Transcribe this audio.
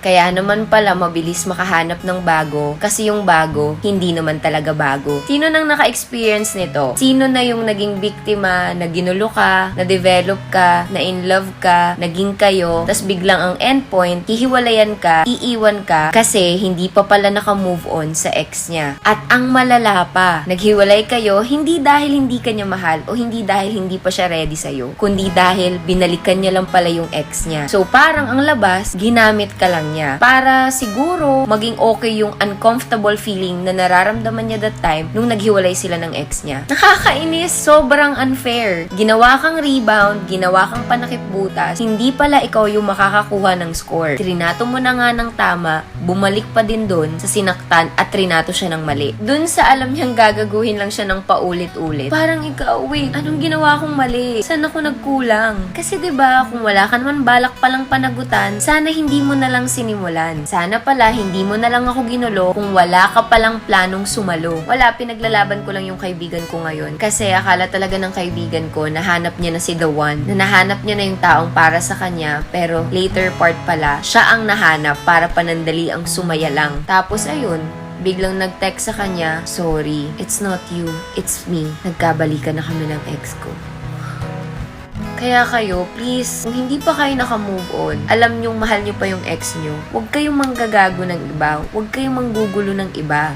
Kaya naman pala mabilis makahanap ng bago kasi yung bago, hindi naman talaga bago. Sino nang naka-experience nito? Sino na yung naging biktima, na ginulo ka, na develop ka, na in love ka, naging kayo, tas biglang ang endpoint, hihiwalayan ka, iiwan ka kasi hindi pa pala naka-move on sa ex niya. At ang malala pa, naghiwalay kayo hindi dahil hindi ka niya mahal o hindi dahil hindi pa siya ready sa'yo, kundi dahil binalikan niya lang pala yung ex niya. So parang ang labas, ginamit ka lang niya para siguro maging okay yung uncomfortable feeling na nararamdaman niya that time nung naghiwalay sila ng ex niya. Nakakainis, sobrang unfair. Ginawa kang rebound, ginawa kang panakip butas, hindi pala ikaw yung makakakuha ng score. Trinato mo na nga ng tama, bumalik pa din dun sa sinaktan at trinato siya ng mali. Dun sa alam niyang gagaguhin lang siya ng paulit-ulit. Parang ikaw, wait, anong ginawa kong mali? Saan ako nagkulang? Kasi 'di ba, kung wala ka naman balak palang panagutan, sana hindi mo na lang sinimulan. Sana pala hindi mo na lang ako ginulo kung wala ka palang planong sumalo. Wala, pinaglalaban ko lang yung kaibigan ko ngayon. Kasi akala talaga ng kaibigan ko, nahanap niya na si the one, na nahanap niya na yung taong para sa kanya, pero later part pala, siya ang nahanap para panandali ang sumaya lang. Tapos ayun, biglang nag-text sa kanya, sorry, it's not you, it's me. Nagkabalikan na kami ng ex ko. Kaya kayo, please, kung hindi pa kayo naka-move on, alam nyong mahal nyo pa yung ex nyo, huwag kayong manggagago ng iba, huwag kayong manggugulo ng iba.